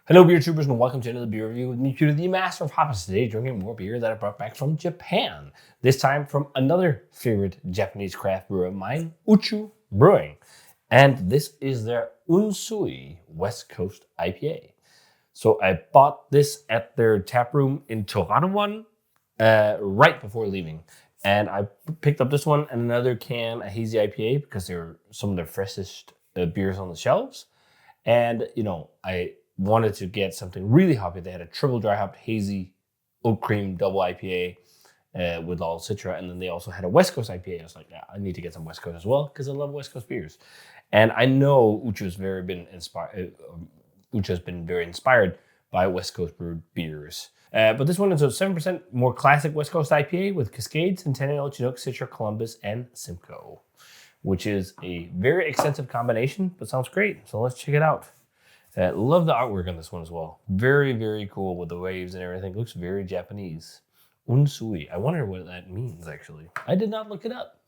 Hello, beer troopers, and welcome to another beer review with me, Peter, the master of hops. Today, drinking more beer that I brought back from Japan. This time from another favorite Japanese craft brewer of mine, Uchu Brewing. And this is their Unsui West Coast IPA. So I bought this at their tap room in Toradowan right before leaving. And I picked up this one and another can, a hazy IPA, because they're some of the freshest beers on the shelves. And, I wanted to get something really hoppy. They had a triple dry hopped hazy oat cream double IPA with all Citra. And then they also had a West Coast IPA. I was like, yeah, I need to get some West Coast as well because I love West Coast beers. And I know Uchu's been very inspired by West Coast brewed beers. But this one is a 7% more classic West Coast IPA with Cascade, Centennial, Chinook, Citra, Columbus, and Simcoe, which is a very extensive combination, but sounds great. So let's check it out. Love the artwork on this one as well. Very, very cool with the waves and everything. Looks very Japanese. Unsui. I wonder what that means, actually. I did not look it up.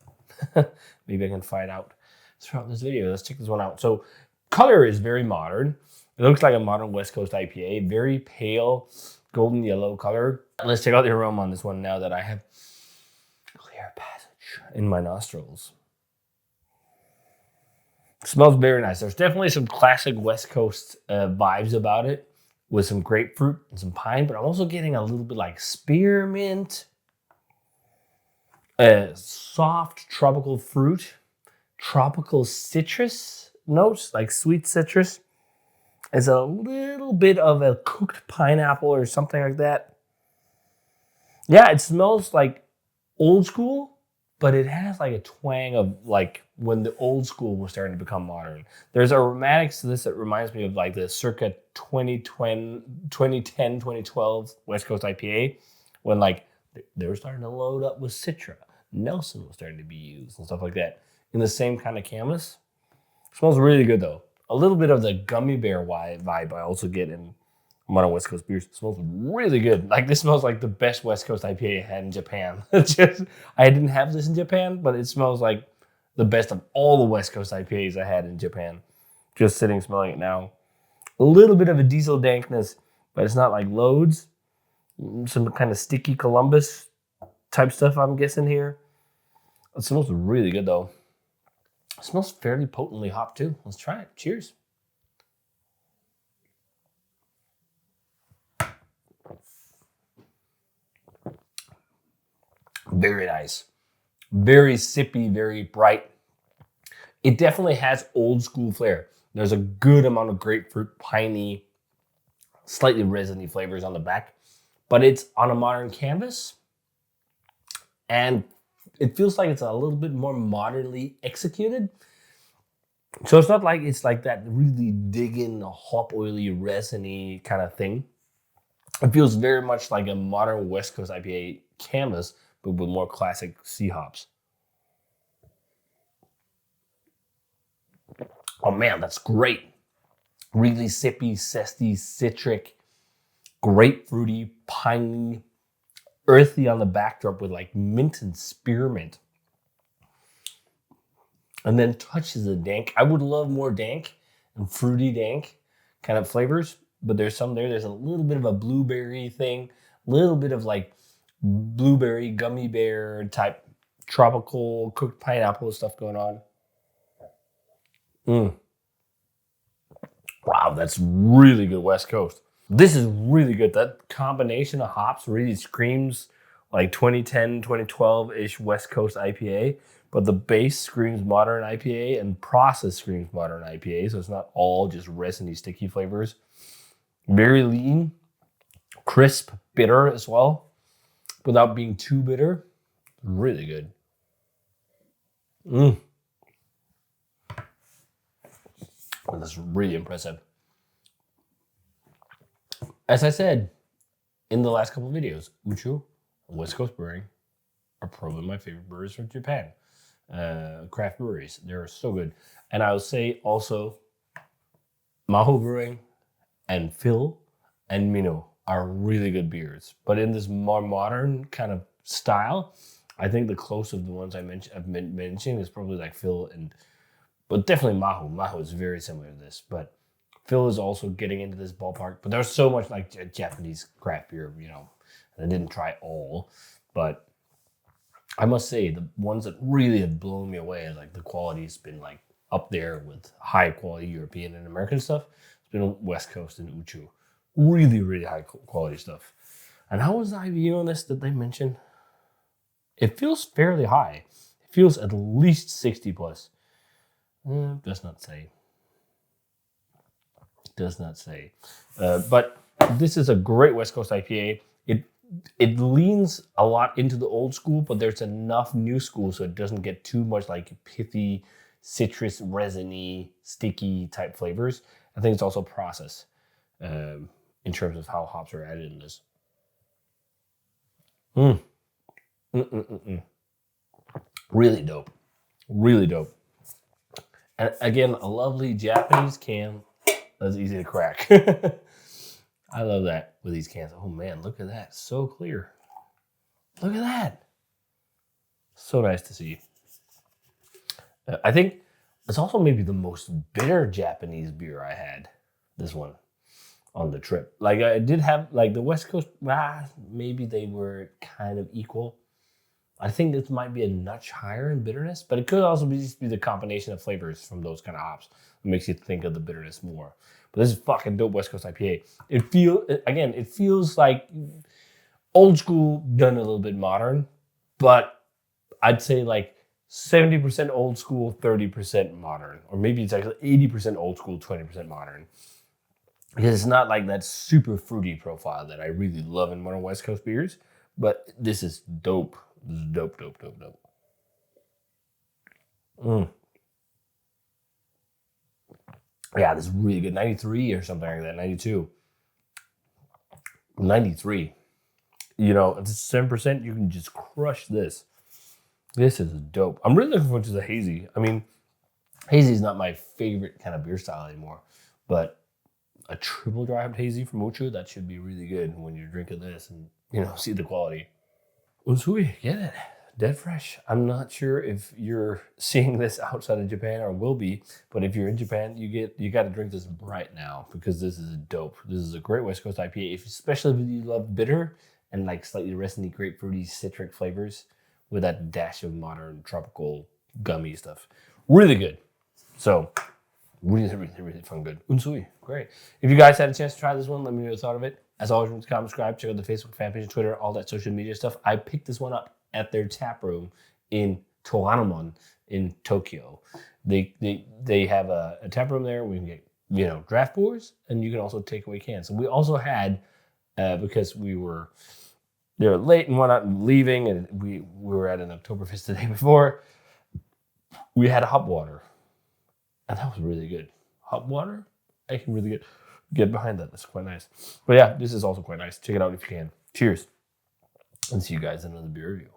Maybe I can find out throughout this video. Let's check this one out. So color is very modern. It looks like a modern West Coast IPA. Very pale, golden yellow color. Let's check out the aroma on this one now that I have clear passage in my nostrils. Smells very nice. There's definitely some classic West Coast vibes about it with some grapefruit and some pine, but I'm also getting a little bit like spearmint, soft tropical fruit, tropical citrus notes, like sweet citrus. There's a little bit of a cooked pineapple or something like that. Yeah, it smells like old school, but it has like a twang of like when the old school was starting to become modern. There's aromatics to this that reminds me of like the circa 2010, 2012 West Coast IPA when like they were starting to load up with Citra. Nelson was starting to be used and stuff like that in the same kind of canvas. Smells really good though. A little bit of the gummy bear vibe I also get in modern West Coast beers. It smells really good. Like this smells like the best West Coast IPA I had in Japan. I didn't have this in Japan, but it smells like the best of all the West Coast IPAs I had in Japan. Just sitting smelling it now. A little bit of a diesel dankness, but it's not like loads. Some kind of sticky Columbus type stuff I'm guessing here. It smells really good though. It smells fairly potently hopped too. Let's try it. Cheers. Very nice. Very sippy, very bright. It definitely has old school flair. There's a good amount of grapefruit, piney, slightly resiny flavors on the back, but it's on a modern canvas and it feels like it's a little bit more modernly executed. So it's not like it's like that really digging, hop oily, resiny kind of thing. It feels very much like a modern West Coast IPA canvas, but with more classic C hops. Oh man, that's great. Really sippy, zesty, citric, grapefruity, piney, earthy on the backdrop with like mint and spearmint. And then touches of dank. I would love more dank and fruity dank kind of flavors, but there's some there. There's a little bit of a blueberry thing, a little bit of like blueberry, gummy bear type tropical cooked pineapple stuff going on. Wow, that's really good West Coast. This is really good. That combination of hops really screams like 2010, 2012-ish West Coast IPA, but the base screams modern IPA and process screams modern IPA, so it's not all just resiny, sticky flavors. Very lean, crisp, bitter as well, without being too bitter. Really good. That's really impressive. As I said in the last couple of videos, Uchu and West Coast Brewing are probably my favorite breweries from Japan. Craft breweries. They're so good. And I will say also, Maho Brewing and Phil and Mino are really good beers. But in this more modern kind of style, I think the close of the ones I've been mentioning is probably like Phil and, but definitely Maho. Maho is very similar to this, but Phil is also getting into this ballpark, but there's so much like Japanese craft beer, and I didn't try all, but I must say the ones that really have blown me away is like the quality's been like up there with high quality European and American stuff. It's been West Coast and Uchu. Really, really high quality stuff. And how was the IBU on this that they mentioned? It feels fairly high. It feels at least 60 plus. Does not say. Does not say. But this is a great West Coast IPA. It leans a lot into the old school, but there's enough new school so it doesn't get too much like pithy, citrus, resiny, sticky type flavors. I think it's also process in terms of how hops are added in this. Really dope. Really dope. And again, a lovely Japanese can that's easy to crack. I love that with these cans. Oh man, look at that. So clear. Look at that. So nice to see. I think it's also maybe the most bitter Japanese beer I had. This one on the trip. Like I did have like the West Coast, maybe they were kind of equal. I think this might be a notch higher in bitterness, but it could also just be the combination of flavors from those kind of hops that makes you think of the bitterness more. But this is fucking dope West Coast IPA. It feels like old school done a little bit modern, but I'd say like 70% old school, 30% modern. Or maybe it's actually 80% old school, 20% modern. Because it's not like that super fruity profile that I really love in modern West Coast beers, but this is dope. This is dope. Yeah, this is really good. 93 or something like that. 92. 93. It's 7%. You can just crush this. This is dope. I'm really looking forward to the hazy. I mean, hazy is not my favorite kind of beer style anymore, but a triple dry hopped hazy from Uchu, that should be really good when you're drinking this and, see the quality. Unsui, get it. Dead fresh. I'm not sure if you're seeing this outside of Japan or will be, but if you're in Japan, you got to drink this right now because this is dope. This is a great West Coast IPA, especially if you love bitter and like slightly resiny, grapefruity, citric flavors with that dash of modern tropical gummy stuff. Really good. So really, really, really fun good. Unsui, great. If you guys had a chance to try this one, let me know what you thought of it. As always, remember to comment, subscribe, check out the Facebook fan page, Twitter, all that social media stuff. I picked this one up at their tap room in Toranomon in Tokyo. They have a tap room there. We can get draft pours, and you can also take away cans. And we also had because we were there late and whatnot, and leaving, and we were at an Oktoberfest the day before. We had hop water, and that was really good. Hop water, I can really get behind that. That's quite nice. But yeah, this is also quite nice. Check it out if you can. Cheers, and see you guys in another beer review.